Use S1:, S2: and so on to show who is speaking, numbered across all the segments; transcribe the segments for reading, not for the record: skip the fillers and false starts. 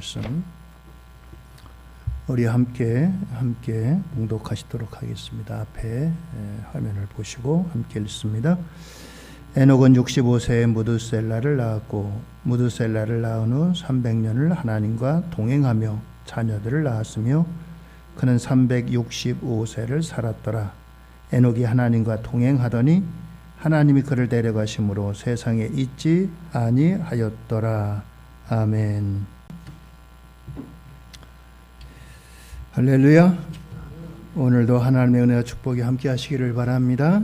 S1: 말씀 우리 함께 봉독하시도록 하겠습니다. 앞에 화면을 보시고 함께 읽습니다. 에녹은 65세에 무드셀라를 낳았고 무드셀라를 낳은 후 300년을 하나님과 동행하며 자녀들을 낳았으며 그는 365세를 살았더라. 에녹이 하나님과 동행하더니 하나님이 그를 데려가심으로 세상에 있지 아니하였더라. 아멘. 할렐루야. 오늘도 하나님의 은혜와 축복이 함께 하시기를 바랍니다.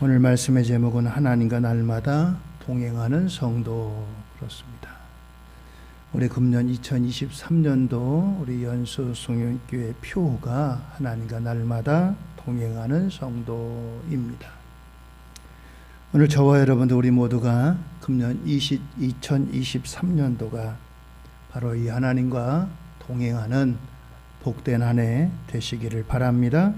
S1: 오늘 말씀의 제목은 하나님과 날마다 동행하는 성도. 그렇습니다. 우리 금년 2023년도 우리 연수 송영교회 표가 하나님과 날마다 동행하는 성도입니다. 오늘 저와 여러분들 우리 모두가 금년 2023년도가 바로 이 하나님과 동행하는 복된 한 해 되시기를 바랍니다.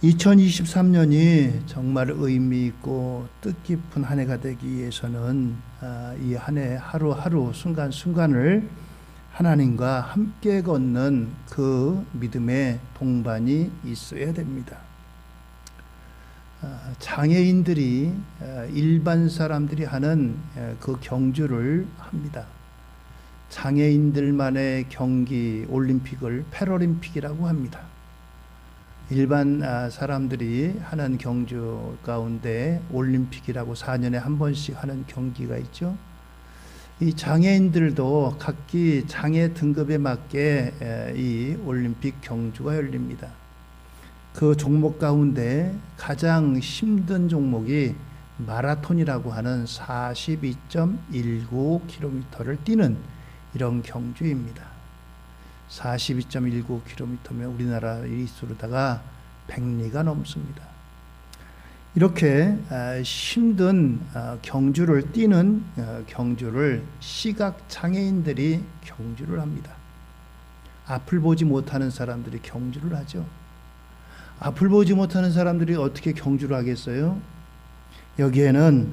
S1: 2023년이 정말 의미 있고 뜻깊은 한 해가 되기 위해서는 이 한 해 하루하루 순간순간을 하나님과 함께 걷는 그 믿음의 동반이 있어야 됩니다. 장애인들이 일반 사람들이 하는 그 경주를 합니다. 장애인들만의 경기 올림픽을 패럴림픽이라고 합니다. 일반 사람들이 하는 경주 가운데 올림픽이라고 4년에 한 번씩 하는 경기가 있죠. 이 장애인들도 각기 장애 등급에 맞게 이 올림픽 경주가 열립니다. 그 종목 가운데 가장 힘든 종목이 마라톤이라고 하는 42.19km를 뛰는 이런 경주입니다. 42.19km면 우리나라 일수로다가 100리가 넘습니다. 이렇게 힘든 경주를 뛰는 경주를 시각장애인들이 경주를 합니다. 앞을 보지 못하는 사람들이 경주를 하죠. 앞을 보지 못하는 사람들이 어떻게 경주를 하겠어요? 여기에는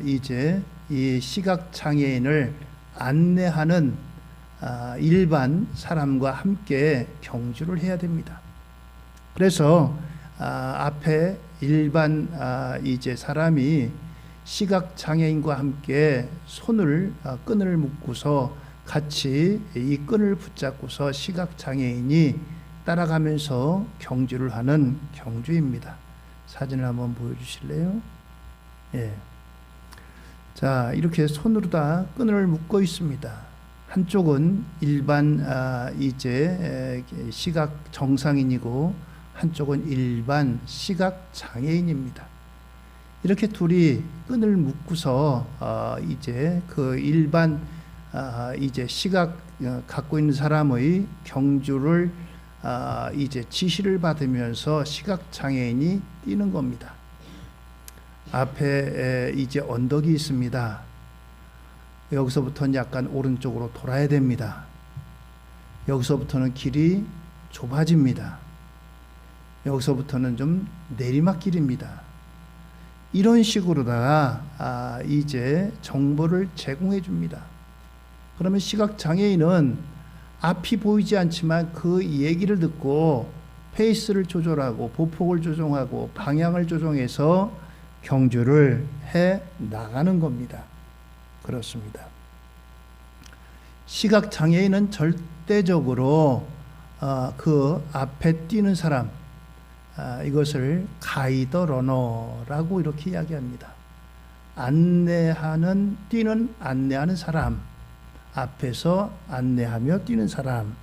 S1: 이제 이 시각장애인을 안내하는 일반 사람과 함께 경주를 해야 됩니다. 그래서 앞에 일반 이제 사람이 시각장애인과 함께 끈을 묶고서 같이 이 끈을 붙잡고서 시각장애인이 따라가면서 경주를 하는 경주입니다. 사진을 한번 보여주실래요? 예. 자, 이렇게 손으로 다 끈을 묶고 있습니다. 한쪽은 일반 이제 시각 정상인이고 한쪽은 일반 시각 장애인입니다. 이렇게 둘이 끈을 묶고서 이제 그 일반 이제 시각 갖고 있는 사람의 경주를 이제 지시를 받으면서 시각 장애인이 뛰는 겁니다. 앞에 이제 언덕이 있습니다. 여기서부터는 약간 오른쪽으로 돌아야 됩니다. 여기서부터는 길이 좁아집니다. 여기서부터는 좀 내리막길입니다. 이런 식으로다가 이제 정보를 제공해 줍니다. 그러면 시각장애인은 앞이 보이지 않지만 그 얘기를 듣고 페이스를 조절하고 보폭을 조정하고 방향을 조정해서 경주를 해 나가는 겁니다. 그렇습니다. 시각장애인은 절대적으로 그 앞에 뛰는 사람, 이것을 가이드 러너라고 이렇게 이야기합니다. 안내하는 사람, 앞에서 안내하며 뛰는 사람,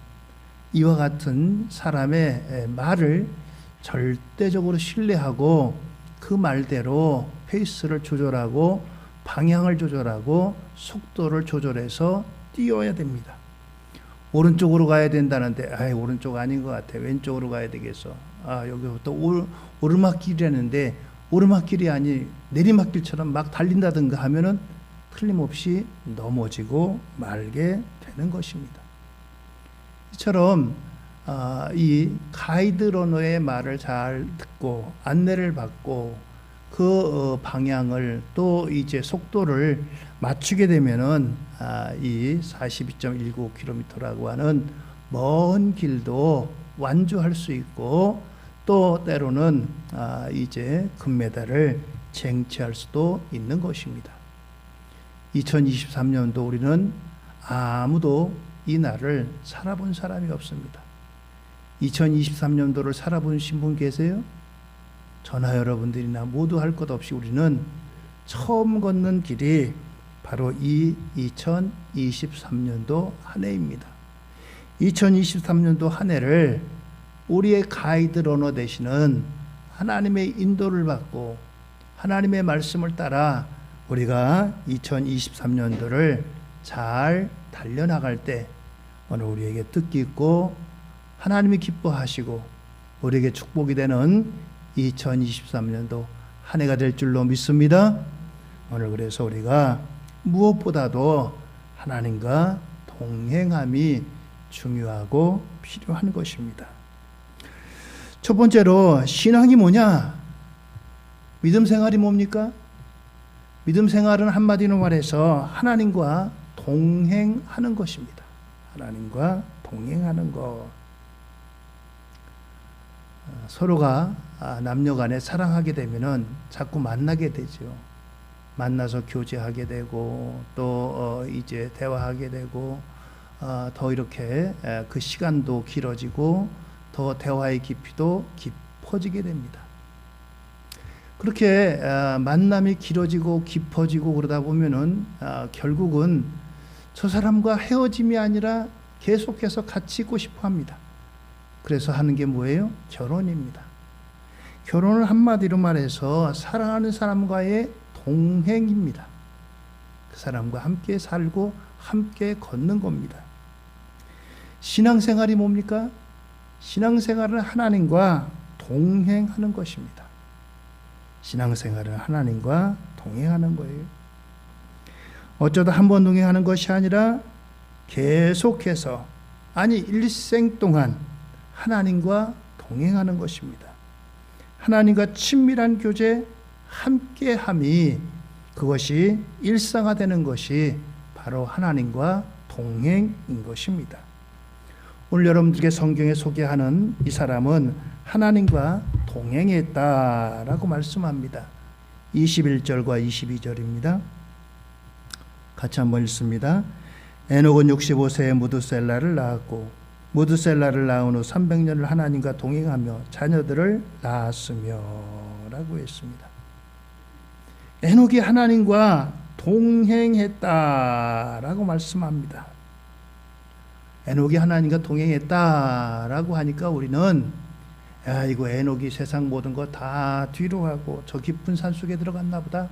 S1: 이와 같은 사람의 말을 절대적으로 신뢰하고 그 말대로 페이스를 조절하고 방향을 조절하고 속도를 조절해서 뛰어야 됩니다. 오른쪽으로 가야 된다는데 오른쪽 아닌 것 같아. 왼쪽으로 가야 되겠어. 여기부터 오르막길이라는데 오르막길이 아니 내리막길처럼 막 달린다든가 하면은 틀림없이 넘어지고 말게 되는 것입니다. 이처럼 이 가이드 러너의 말을 잘 듣고 안내를 받고 그 방향을 또 이제 속도를 맞추게 되면은 이 42.19km라고 하는 먼 길도 완주할 수 있고 또 때로는 이제 금메달을 쟁취할 수도 있는 것입니다. 2023년도 우리는 아무도 이 날을 살아본 사람이 없습니다. 2023년도를 살아보신 분 계세요? 저나 여러분들이나 모두 할 것 없이 우리는 처음 걷는 길이 바로 이 2023년도 한 해입니다. 2023년도 한 해를 우리의 가이드 러너 되시는 하나님의 인도를 받고 하나님의 말씀을 따라 우리가 2023년도를 잘 달려나갈 때 오늘 우리에게 뜻깊고 하나님이 기뻐하시고 우리에게 축복이 되는 2023년도 한 해가 될 줄로 믿습니다. 오늘 그래서 우리가 무엇보다도 하나님과 동행함이 중요하고 필요한 것입니다. 첫 번째로 신앙이 뭐냐? 믿음 생활이 뭡니까? 믿음 생활은 한마디로 말해서 하나님과 동행하는 것입니다. 하나님과 동행하는 것. 서로가 남녀 간에 사랑하게 되면은 자꾸 만나게 되죠. 만나서 교제하게 되고 또 이제 대화하게 되고 더 이렇게 그 시간도 길어지고 더 대화의 깊이도 깊어지게 됩니다. 그렇게 만남이 길어지고 깊어지고 그러다 보면은 결국은 저 사람과 헤어짐이 아니라 계속해서 같이 있고 싶어 합니다. 그래서 하는 게 뭐예요? 결혼입니다. 결혼은 한마디로 말해서 사랑하는 사람과의 동행입니다. 그 사람과 함께 살고 함께 걷는 겁니다. 신앙생활이 뭡니까? 신앙생활은 하나님과 동행하는 것입니다. 신앙생활은 하나님과 동행하는 거예요. 어쩌다 한 번 동행하는 것이 아니라 계속해서 아니 일생 동안 하나님과 동행하는 것입니다. 하나님과 친밀한 교제, 함께함이 그것이 일상화되는 것이 바로 하나님과 동행인 것입니다. 오늘 여러분들에게 성경에 소개하는 이 사람은 하나님과 동행했다라고 말씀합니다. 21절과 22절입니다. 같이 한번 읽습니다. 에녹은 65세에 무드셀라를 낳았고 무드셀라를 낳은 후 300년을 하나님과 동행하며 자녀들을 낳았으며 라고 했습니다. 에녹이 하나님과 동행했다라고 말씀합니다. 에녹이 하나님과 동행했다라고 하니까 우리는 야 이거 에녹이 세상 모든 거 다 뒤로 하고 저 깊은 산속에 들어갔나 보다.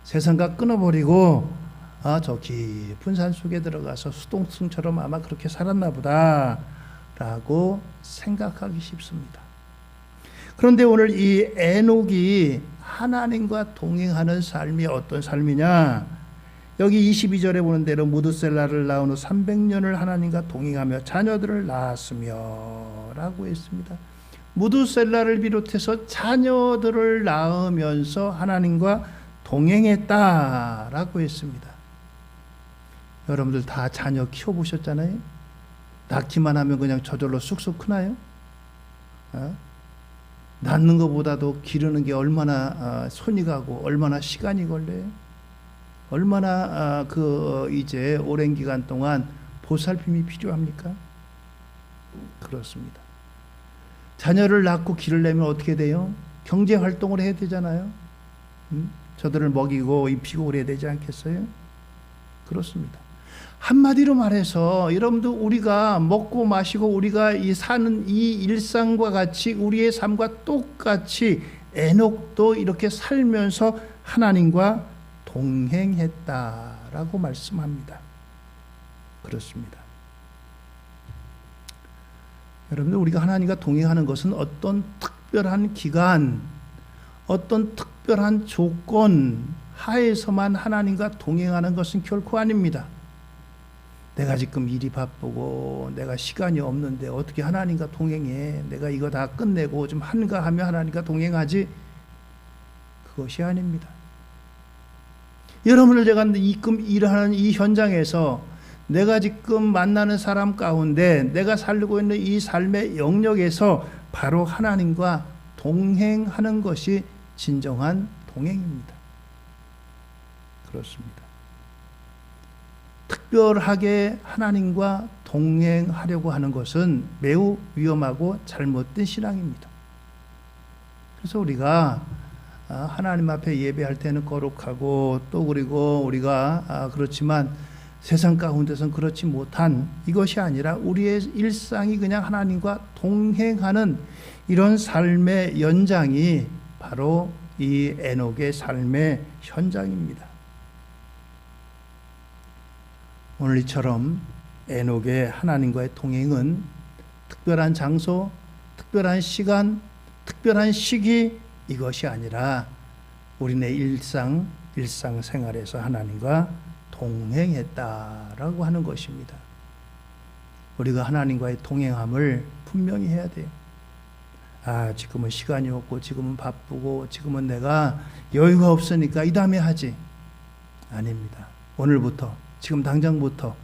S1: 세상과 끊어버리고 저 깊은 산속에 들어가서 수동승처럼 아마 그렇게 살았나 보다 라고 생각하기 쉽습니다. 그런데 오늘 이 에녹이 하나님과 동행하는 삶이 어떤 삶이냐? 여기 22절에 보는 대로 무드셀라를 낳은 후 300년을 하나님과 동행하며 자녀들을 낳았으며 라고 했습니다. 무드셀라를 비롯해서 자녀들을 낳으면서 하나님과 동행했다라고 했습니다. 여러분들 다 자녀 키워보셨잖아요. 낳기만 하면 그냥 저절로 쑥쑥 크나요? 낳는 것보다도 기르는 게 얼마나 손이 가고 얼마나 시간이 걸려요. 얼마나 이제 오랜 기간 동안 보살핌이 필요합니까? 그렇습니다. 자녀를 낳고 기르려면 어떻게 돼요? 경제 활동을 해야 되잖아요. 저들을 먹이고 입히고 그래야 되지 않겠어요? 그렇습니다. 한마디로 말해서 여러분들 우리가 먹고 마시고 우리가 사는 이 일상과 같이 우리의 삶과 똑같이 에녹도 이렇게 살면서 하나님과 동행했다라고 말씀합니다. 그렇습니다. 여러분들 우리가 하나님과 동행하는 것은 어떤 특별한 기간, 어떤 특별한 조건 하에서만 하나님과 동행하는 것은 결코 아닙니다. 내가 지금 일이 바쁘고 내가 시간이 없는데 어떻게 하나님과 동행해? 내가 이거 다 끝내고 좀 한가하며 하나님과 동행하지? 그것이 아닙니다. 여러분들 제가 지금 일하는 이 현장에서 내가 지금 만나는 사람 가운데 내가 살고 있는 이 삶의 영역에서 바로 하나님과 동행하는 것이 진정한 동행입니다. 그렇습니다. 특별하게 하나님과 동행하려고 하는 것은 매우 위험하고 잘못된 신앙입니다. 그래서 우리가 하나님 앞에 예배할 때는 거룩하고 또 그리고 우리가 그렇지만 세상 가운데서는 그렇지 못한 이것이 아니라 우리의 일상이 그냥 하나님과 동행하는 이런 삶의 연장이 바로 이 에녹의 삶의 현장입니다. 오늘 이처럼 에녹의 하나님과의 동행은 특별한 장소, 특별한 시간, 특별한 시기 이것이 아니라 우리네 일상생활에서 하나님과 동행했다라고 하는 것입니다. 우리가 하나님과의 동행함을 분명히 해야 돼요. 지금은 시간이 없고 지금은 바쁘고 지금은 내가 여유가 없으니까 이 다음에 하지. 아닙니다. 오늘부터 지금 당장부터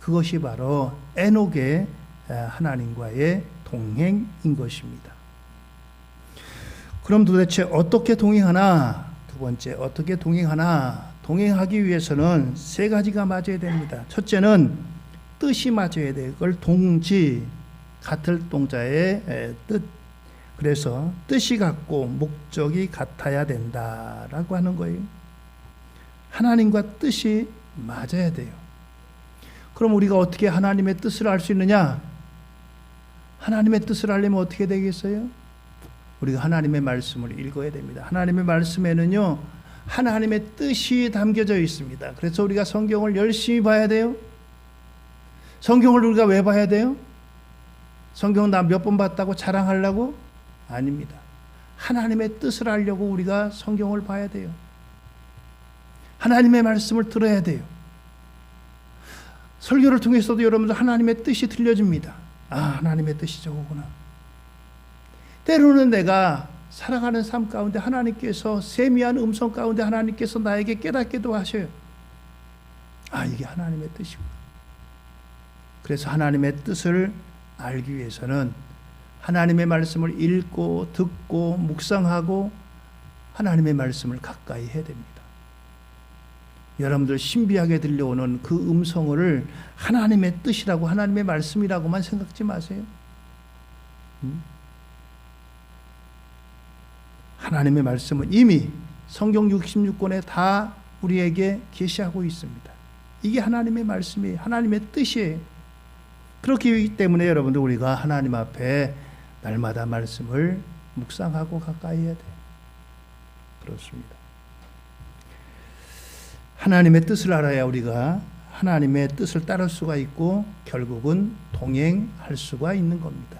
S1: 그것이 바로 에녹의 하나님과의 동행인 것입니다. 그럼 도대체 어떻게 동행하나? 두 번째, 어떻게 동행하나? 동행하기 위해서는 세 가지가 맞아야 됩니다. 첫째는 뜻이 맞아야 돼요. 그걸 동지, 같을 동자의 뜻. 그래서 뜻이 같고 목적이 같아야 된다라고 하는 거예요. 하나님과 뜻이 맞아야 돼요. 그럼 우리가 어떻게 하나님의 뜻을 알 수 있느냐? 하나님의 뜻을 알려면 어떻게 되겠어요? 우리가 하나님의 말씀을 읽어야 됩니다. 하나님의 말씀에는요, 하나님의 뜻이 담겨져 있습니다. 그래서 우리가 성경을 열심히 봐야 돼요. 성경을 우리가 왜 봐야 돼요? 성경 나 몇 번 봤다고 자랑하려고? 아닙니다. 하나님의 뜻을 알려고 우리가 성경을 봐야 돼요. 하나님의 말씀을 들어야 돼요. 설교를 통해서도 여러분들 하나님의 뜻이 들려집니다. 하나님의 뜻이 저거구나. 때로는 내가 살아가는 삶 가운데 하나님께서 세미한 음성 가운데 하나님께서 나에게 깨닫기도 하셔요. 이게 하나님의 뜻이구나. 그래서 하나님의 뜻을 알기 위해서는 하나님의 말씀을 읽고 듣고 묵상하고 하나님의 말씀을 가까이 해야 됩니다. 여러분들 신비하게 들려오는 그 음성을 하나님의 뜻이라고 하나님의 말씀이라고만 생각지 마세요. 하나님의 말씀은 이미 성경 66권에 다 우리에게 계시하고 있습니다. 이게 하나님의 말씀이에요. 하나님의 뜻이에요. 그렇기 때문에 여러분들 우리가 하나님 앞에 날마다 말씀을 묵상하고 가까이 해야 돼요. 그렇습니다. 하나님의 뜻을 알아야 우리가 하나님의 뜻을 따를 수가 있고 결국은 동행할 수가 있는 겁니다.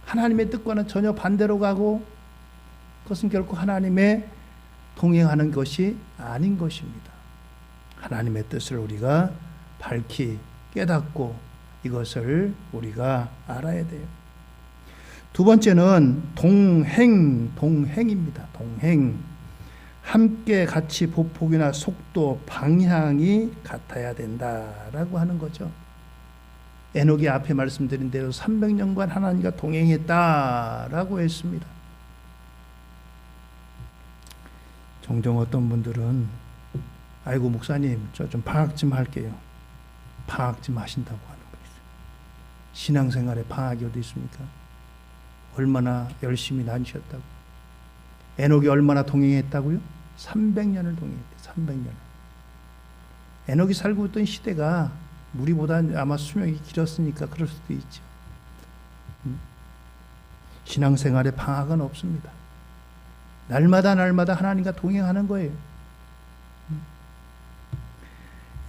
S1: 하나님의 뜻과는 전혀 반대로 가고 그것은 결코 하나님의 동행하는 것이 아닌 것입니다. 하나님의 뜻을 우리가 밝히 깨닫고 이것을 우리가 알아야 돼요. 두 번째는 동행입니다. 동행. 함께 같이 보폭이나 속도, 방향이 같아야 된다라고 하는 거죠. 에녹이 앞에 말씀드린 대로 300년간 하나님과 동행했다라고 했습니다. 종종 어떤 분들은 아이고 목사님 저 좀 방학 좀 할게요. 방학 좀 하신다고 하는 거 있어요. 신앙생활에 방학이 어디 있습니까? 얼마나 열심히 다니셨다고. 에녹이 얼마나 동행했다고요? 300년을 동행했대요. 300년. 에녹이 살고 있던 시대가 우리보다 아마 수명이 길었으니까 그럴 수도 있죠. 신앙생활에 방학은 없습니다. 날마다 하나님과 동행하는 거예요.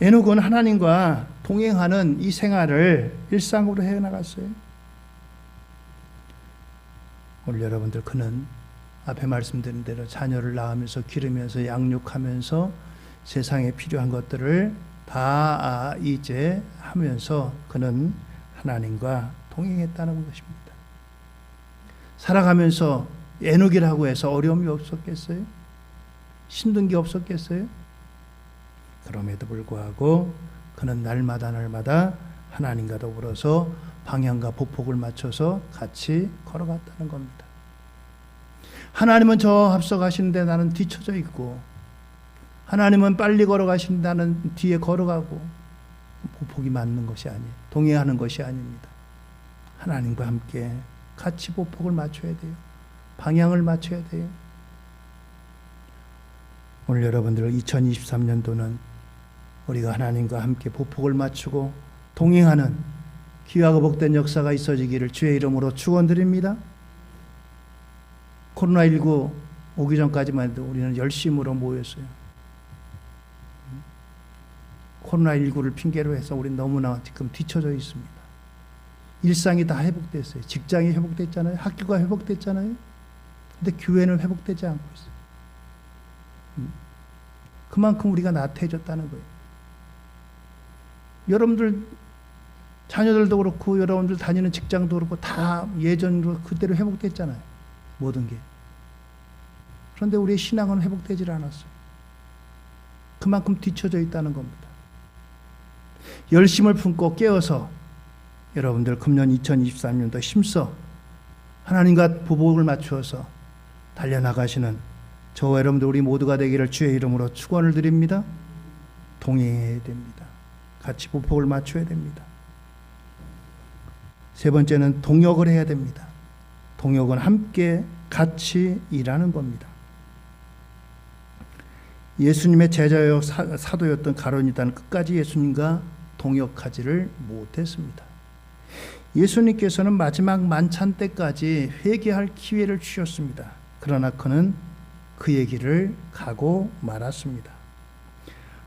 S1: 에녹은 하나님과 동행하는 이 생활을 일상으로 해나갔어요. 오늘 여러분들 그는 앞에 말씀드린 대로 자녀를 낳으면서 기르면서 양육하면서 세상에 필요한 것들을 다 이제 하면서 그는 하나님과 동행했다는 것입니다. 살아가면서 에녹이라고 해서 어려움이 없었겠어요? 힘든 게 없었겠어요? 그럼에도 불구하고 그는 날마다 하나님과 더불어서 방향과 보폭을 맞춰서 같이 걸어갔다는 겁니다. 하나님은 저 앞서가시는데 나는 뒤쳐져 있고, 하나님은 빨리 걸어가시는데 나는 뒤에 걸어가고, 보폭이 맞는 것이 아니에요. 동행하는 것이 아닙니다. 하나님과 함께 같이 보폭을 맞춰야 돼요. 방향을 맞춰야 돼요. 오늘 여러분들 2023년도는 우리가 하나님과 함께 보폭을 맞추고 동행하는 귀하고 복된 역사가 있어지기를 주의 이름으로 축원드립니다. 코로나19 오기 전까지만 해도 우리는 열심으로 모였어요. 코로나19를 핑계로 해서 우리는 너무나 지금 뒤쳐져 있습니다. 일상이 다 회복됐어요. 직장이 회복됐잖아요. 학교가 회복됐잖아요. 근데 교회는 회복되지 않고 있어요. 그만큼 우리가 나태해졌다는 거예요. 여러분들 자녀들도 그렇고 여러분들 다니는 직장도 그렇고 다 예전으로 그대로 회복됐잖아요. 모든 게. 그런데 우리의 신앙은 회복되질 않았어요. 그만큼 뒤쳐져 있다는 겁니다. 열심을 품고 깨어서 여러분들 금년 2023년도 힘써 하나님과 보복을 맞추어서 달려나가시는 저와 여러분들 우리 모두가 되기를 주의 이름으로 축원을 드립니다. 동행해야 됩니다. 같이 보복을 맞춰야 됩니다. 세 번째는 동역을 해야 됩니다. 동역은 함께 같이 일하는 겁니다. 예수님의 제자요 사도였던 가룟 유다는 끝까지 예수님과 동역하지를 못했습니다. 예수님께서는 마지막 만찬 때까지 회개할 기회를 주셨습니다. 그러나 그는 그의 길을 가고 말았습니다.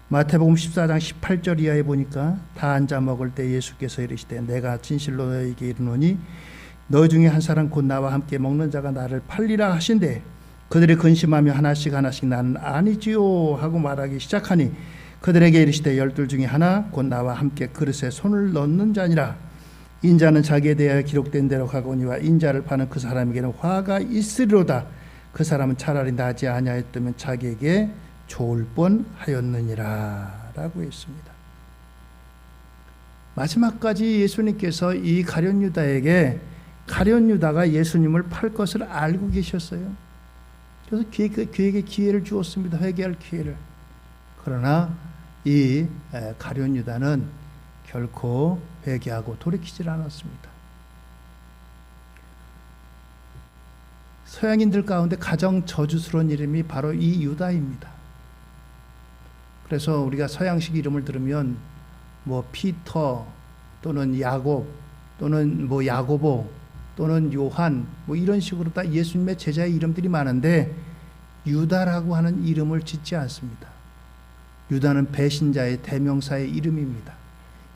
S1: 마태복음 14장 18절 이하에 보니까 다 앉아 먹을 때 예수께서 이르시되 내가 진실로 너희에게 이르노니 너희 중에 한 사람 곧 나와 함께 먹는 자가 나를 팔리라 하신대 그들이 근심하며 하나씩 나는 아니지요 하고 말하기 시작하니 그들에게 이르시되 열둘 중에 하나 곧 나와 함께 그릇에 손을 넣는 자니라. 인자는 자기에 대하여 기록된 대로 가거니와 인자를 파는 그 사람에게는 화가 있으리로다. 그 사람은 차라리 나지 아니하였다면 자기에게 좋을 뻔하였느니라 라고 했습니다. 마지막까지 예수님께서 이 가룟 유다에게 가룟 유다가 예수님을 팔 것을 알고 계셨어요. 그래서 그에게 기회를 주었습니다. 회개할 기회를. 그러나 이 가룟 유다는 결코 회개하고 돌이키질 않았습니다. 서양인들 가운데 가장 저주스러운 이름이 바로 이 유다입니다. 그래서 우리가 서양식 이름을 들으면 뭐 피터 또는 야곱 또는 뭐 야고보 또는 요한 뭐 이런 식으로 다 예수님의 제자의 이름들이 많은데 유다라고 하는 이름을 짓지 않습니다. 유다는 배신자의 대명사의 이름입니다.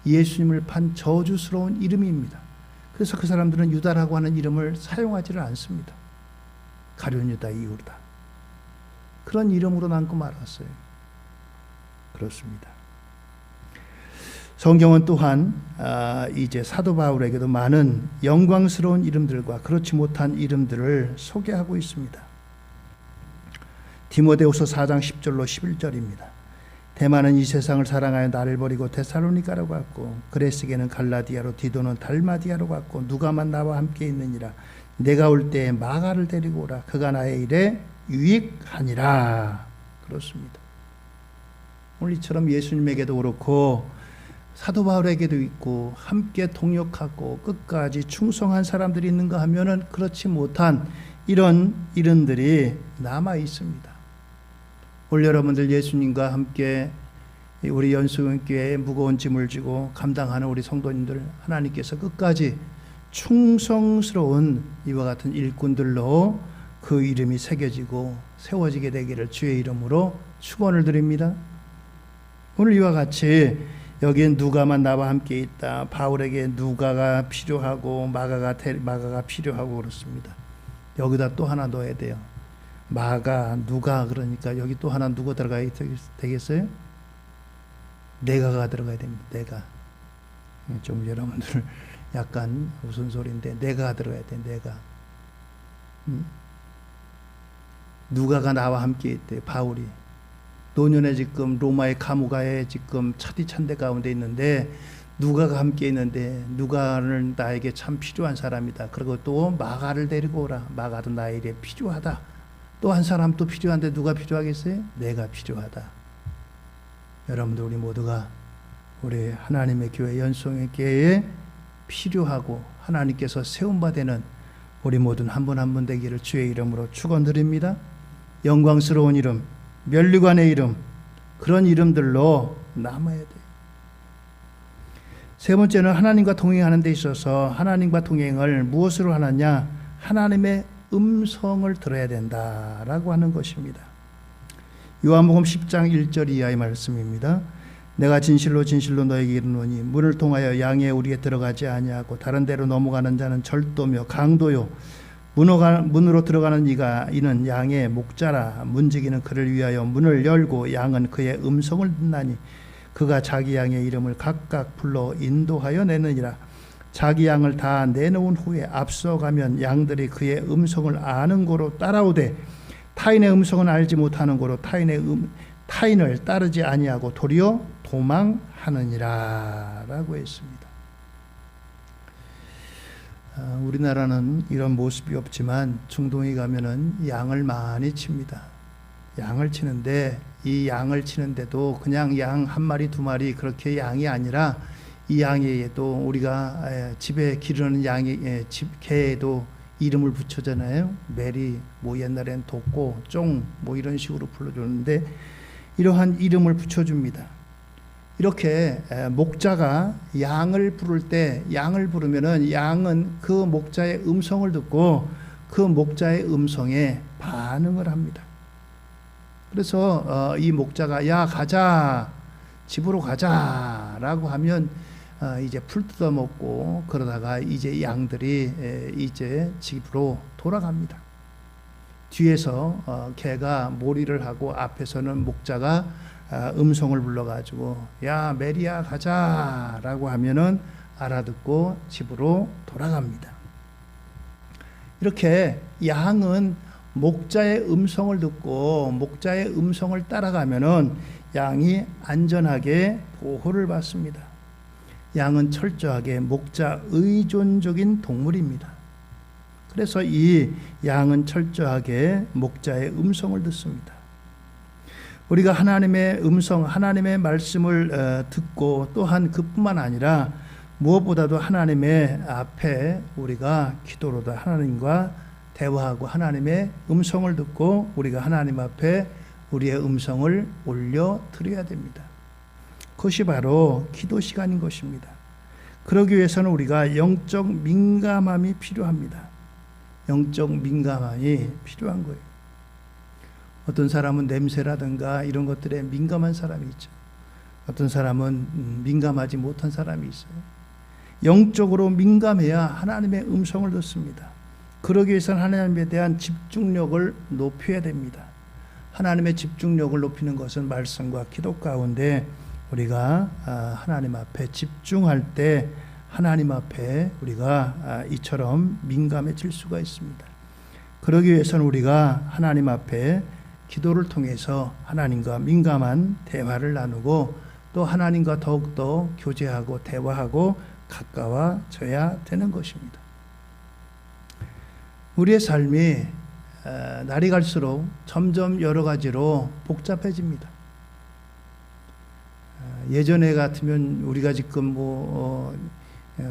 S1: 예수님을 판 저주스러운 이름입니다. 그래서 그 사람들은 유다라고 하는 이름을 사용하지를 않습니다. 가룟 유다 이후다. 그런 이름으로 남고 말았어요. 그렇습니다. 성경은 또한 이제 사도 바울에게도 많은 영광스러운 이름들과 그렇지 못한 이름들을 소개하고 있습니다. 디모데후서 4장 10절로 11절입니다. 대만은 이 세상을 사랑하여 나를 버리고 데살로니가로 갔고 그레스게는 갈라디아로 디도는 달마디아로 갔고 누가만 나와 함께 있느니라. 내가 올 때에 마가를 데리고 오라. 그가 나의 일에 유익하니라. 그렇습니다. 오늘 이처럼 예수님에게도 그렇고 사도 바울에게도 있고 함께 동역하고 끝까지 충성한 사람들이 있는가 하면은 그렇지 못한 이런 이름들이 남아 있습니다. 오늘 여러분들 예수님과 함께 우리 연수교회에 무거운 짐을 지고 감당하는 우리 성도님들 하나님께서 끝까지 충성스러운 이와 같은 일꾼들로 그 이름이 새겨지고 세워지게 되기를 주의 이름으로 축원을 드립니다. 오늘 이와 같이 여기엔 누가만 나와 함께 있다. 바울에게 누가가 필요하고 마가가 필요하고 그렇습니다. 여기다 또 하나 넣어야 돼요. 마가, 누가 그러니까 여기 또 하나 누가 들어가야 되겠어요? 내가가 들어가야 됩니다. 내가. 좀 여러분들 약간 무슨 소리인데 내가 들어가야 돼. 내가. 누가가 나와 함께 있대요. 바울이. 노년에 지금 로마의 감옥에 지금 차디찬데 가운데 있는데 누가가 함께 있는데 누가는 나에게 참 필요한 사람이다. 그리고 또 마가를 데리고 오라. 마가도 나에게 필요하다. 또 한 사람 또 필요한데 누가 필요하겠어요? 내가 필요하다. 여러분들 우리 모두가 우리 하나님의 교회 연송의 교회에 필요하고 하나님께서 세움바 되는 우리 모든 한 분 한 분 되기를 주의 이름으로 축원드립니다. 영광스러운 이름, 면류관의 이름, 그런 이름들로 남아야 돼요. 세 번째는 하나님과 동행하는 데 있어서 하나님과 동행을 무엇으로 하느냐? 하나님의 음성을 들어야 된다라고 하는 것입니다. 요한복음 10장 1절 이하의 말씀입니다. 내가 진실로 진실로 너에게 이르노니 문을 통하여 양의 우리에 들어가지 아니하고 다른 데로 넘어가는 자는 절도며 강도요 문으로 들어가는 이는 양의 목자라. 문지기는 그를 위하여 문을 열고 양은 그의 음성을 듣나니 그가 자기 양의 이름을 각각 불러 인도하여 내느니라. 자기 양을 다 내놓은 후에 앞서가면 양들이 그의 음성을 아는 고로 따라오되 타인의 음성은 알지 못하는 고로 타인을 따르지 아니하고 도리어 도망하느니라 라고 했습니다. 우리나라는 이런 모습이 없지만 중동에 가면은 양을 많이 칩니다. 양을 치는데 이 양을 치는데도 그냥 양 한 마리 두 마리 그렇게 양이 아니라 이 양에도 우리가 집에 기르는 양의 개에도 이름을 붙여잖아요. 메리, 뭐 옛날엔 독고, 쫑, 뭐 이런 식으로 불러주는데 이러한 이름을 붙여줍니다. 이렇게 목자가 양을 부를 때 양을 부르면은 양은 그 목자의 음성을 듣고 그 목자의 음성에 반응을 합니다. 그래서 이 목자가 야 가자 집으로 가자라고 하면 이제 풀 뜯어 먹고 그러다가 이제 양들이 이제 집으로 돌아갑니다. 뒤에서 개가 몰이를 하고 앞에서는 목자가 음성을 불러가지고 야 메리야 가자라고 하면은 알아듣고 집으로 돌아갑니다. 이렇게 양은 목자의 음성을 듣고 목자의 음성을 따라가면은 양이 안전하게 보호를 받습니다. 양은 철저하게 목자 의존적인 동물입니다. 그래서 이 양은 철저하게 목자의 음성을 듣습니다. 우리가 하나님의 음성, 하나님의 말씀을 듣고 또한 그뿐만 아니라 무엇보다도 하나님의 앞에 우리가 기도로도 하나님과 대화하고 하나님의 음성을 듣고 우리가 하나님 앞에 우리의 음성을 올려 드려야 됩니다. 그것이 바로 기도 시간인 것입니다. 그러기 위해서는 우리가 영적 민감함이 필요합니다. 영적 민감함이 필요한 거예요. 어떤 사람은 냄새라든가 이런 것들에 민감한 사람이 있죠. 어떤 사람은 민감하지 못한 사람이 있어요. 영적으로 민감해야 하나님의 음성을 듣습니다. 그러기 위해서는 하나님에 대한 집중력을 높여야 됩니다. 하나님의 집중력을 높이는 것은 말씀과 기도 가운데 우리가 하나님 앞에 집중할 때 하나님 앞에 우리가 이처럼 민감해질 수가 있습니다. 그러기 위해서는 우리가 하나님 앞에 기도를 통해서 하나님과 민감한 대화를 나누고 또 하나님과 더욱더 교제하고 대화하고 가까워져야 되는 것입니다. 우리의 삶이 날이 갈수록 점점 여러 가지로 복잡해집니다. 예전에 같으면 우리가 지금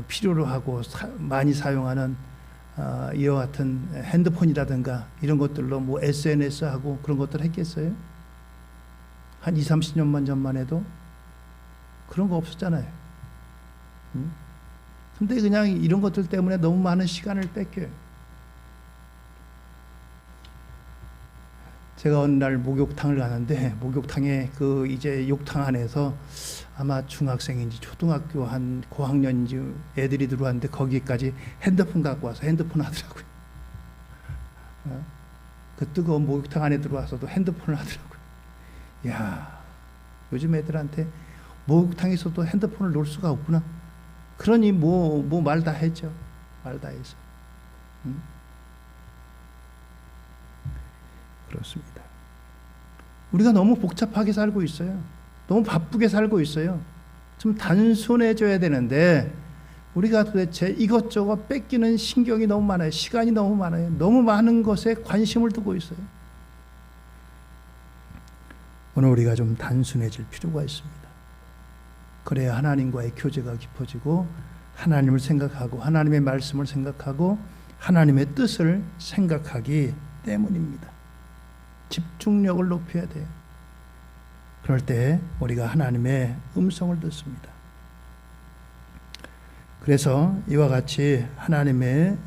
S1: 필요로 하고 많이 사용하는 이와 같은 핸드폰이라든가 이런 것들로 SNS하고 그런 것들 했겠어요? 한 20, 30년만 전만 해도 그런 거 없었잖아요. 근데 그냥 이런 것들 때문에 너무 많은 시간을 뺏겨요. 제가 어느 날 목욕탕을 가는데 목욕탕에 그 이제 욕탕 안에서 아마 중학생인지 초등학교 한 고학년인지 애들이 들어왔는데 거기까지 핸드폰 갖고 와서 핸드폰 하더라고요. 그 뜨거운 목욕탕 안에 들어와서도 핸드폰을 하더라고요. 야, 요즘 애들한테 목욕탕에서도 핸드폰을 놓을 수가 없구나. 그러니 뭐 말 다 했죠. 말 다 해서. 그렇습니다. 우리가 너무 복잡하게 살고 있어요. 너무 바쁘게 살고 있어요. 좀 단순해져야 되는데 우리가 도대체 이것저것 뺏기는 신경이 너무 많아요. 시간이 너무 많아요. 너무 많은 것에 관심을 두고 있어요. 오늘 우리가 좀 단순해질 필요가 있습니다. 그래야 하나님과의 교제가 깊어지고 하나님을 생각하고 하나님의 말씀을 생각하고 하나님의 뜻을 생각하기 때문입니다. 집중력을 높여야 돼요. 그럴 때 우리가 하나님의 음성을 듣습니다. 그래서 이와 같이 하나님의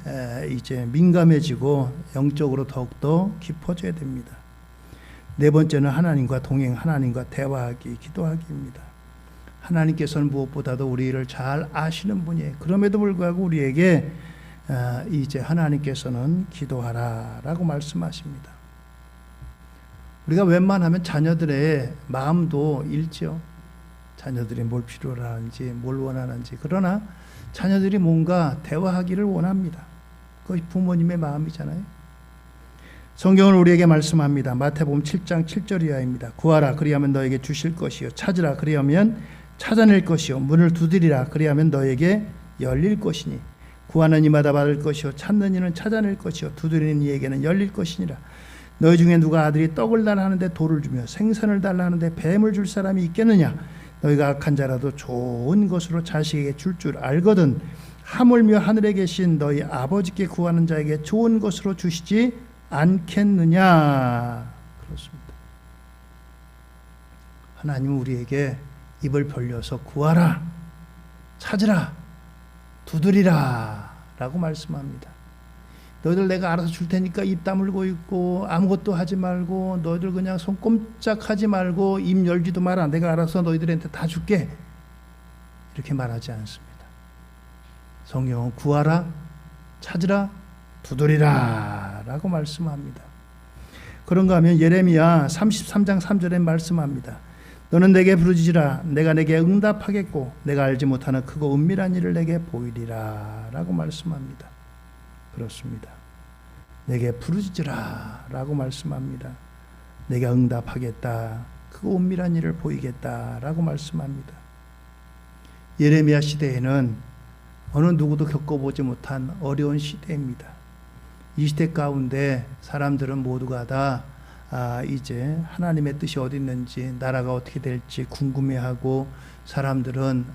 S1: 이제 민감해지고 영적으로 더욱더 깊어져야 됩니다. 네 번째는 하나님과 동행, 하나님과 대화하기, 기도하기입니다. 하나님께서는 무엇보다도 우리를 잘 아시는 분이에요. 그럼에도 불구하고 우리에게 이제 하나님께서는 기도하라라고 말씀하십니다. 우리가 웬만하면 자녀들의 마음도 읽죠. 자녀들이 뭘 필요로 하는지, 뭘 원하는지. 그러나 자녀들이 뭔가 대화하기를 원합니다. 그것이 부모님의 마음이잖아요. 성경은 우리에게 말씀합니다. 마태복음 7장 7절 이하입니다. 구하라 그리하면 너에게 주실 것이요 찾으라 그리하면 찾아낼 것이요 문을 두드리라 그리하면 너에게 열릴 것이니 구하는 이마다 받을 것이요 찾는 이는 찾아낼 것이요 두드리는 이에게는 열릴 것이니라. 너희 중에 누가 아들이 떡을 달라 하는데 돌을 주며 생선을 달라 하는데 뱀을 줄 사람이 있겠느냐. 너희가 악한 자라도 좋은 것으로 자식에게 줄 줄 알거든 하물며 하늘에 계신 너희 아버지께 구하는 자에게 좋은 것으로 주시지 않겠느냐. 그렇습니다. 하나님은 우리에게 입을 벌려서 구하라, 찾으라, 두드리라 라고 말씀합니다. 너희들 내가 알아서 줄 테니까 입 다물고 있고 아무것도 하지 말고 너희들 그냥 손 꼼짝하지 말고 입 열지도 마라. 내가 알아서 너희들한테 다 줄게. 이렇게 말하지 않습니다. 성경은 구하라, 찾으라, 두드리라 라고 말씀합니다. 그런가 하면 예레미야 33장 3절에 말씀합니다. 너는 내게 부르짖으라. 내가 내게 응답하겠고 내가 알지 못하는 크고 은밀한 일을 내게 보이리라 라고 말씀합니다. 그렇습니다. 내게 부르짖으라 라고 말씀합니다. 내가 응답하겠다. 크고 은밀한 일을 보이겠다 라고 말씀합니다. 예레미야 시대에는 어느 누구도 겪어보지 못한 어려운 시대입니다. 이 시대 가운데 사람들은 모두가 다 이제 하나님의 뜻이 어디 있는지 나라가 어떻게 될지 궁금해하고 사람들은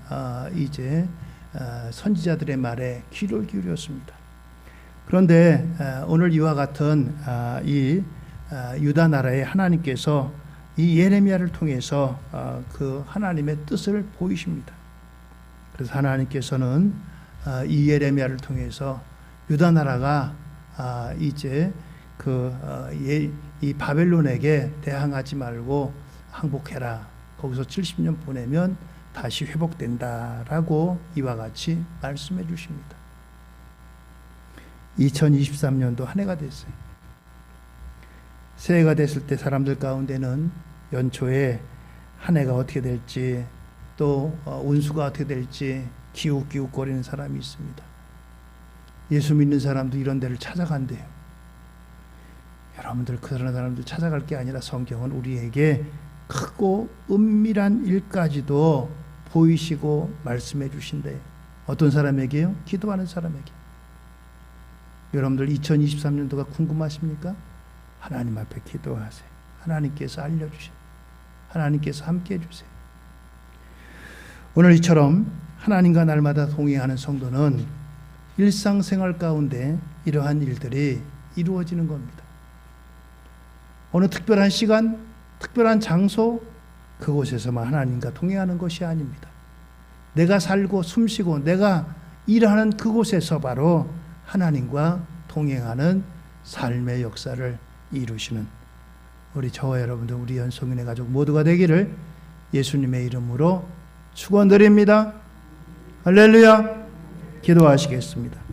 S1: 이제 선지자들의 말에 귀를 기울였습니다. 그런데 오늘 이와 같은 이 유다 나라의 하나님께서 이 예레미야를 통해서 그 하나님의 뜻을 보이십니다. 그래서 하나님께서는 이 예레미야를 통해서 유다 나라가 이제 이 바벨론에게 대항하지 말고 항복해라. 거기서 70년 보내면 다시 회복된다라고 이와 같이 말씀해 주십니다. 2023년도 한 해가 됐어요. 새해가 됐을 때 사람들 가운데는 연초에 한 해가 어떻게 될지 또 운수가 어떻게 될지 기웃기웃거리는 사람이 있습니다. 예수 믿는 사람도 이런 데를 찾아간대요. 여러분들 그런 사람들 찾아갈 게 아니라 성경은 우리에게 크고 은밀한 일까지도 보이시고 말씀해 주신대요. 어떤 사람에게요? 기도하는 사람에게. 여러분들 2023년도가 궁금하십니까? 하나님 앞에 기도하세요. 하나님께서 알려주세요. 하나님께서 함께 해주세요. 오늘 이처럼 하나님과 날마다 동행하는 성도는 일상생활 가운데 이러한 일들이 이루어지는 겁니다. 어느 특별한 시간, 특별한 장소, 그곳에서만 하나님과 동행하는 것이 아닙니다. 내가 살고 숨쉬고 내가 일하는 그곳에서 바로 하나님과 동행하는 삶의 역사를 이루시는 우리 저와 여러분들, 우리 연송인의 가족 모두가 되기를 예수님의 이름으로 축원드립니다. 할렐루야. 기도하시겠습니다.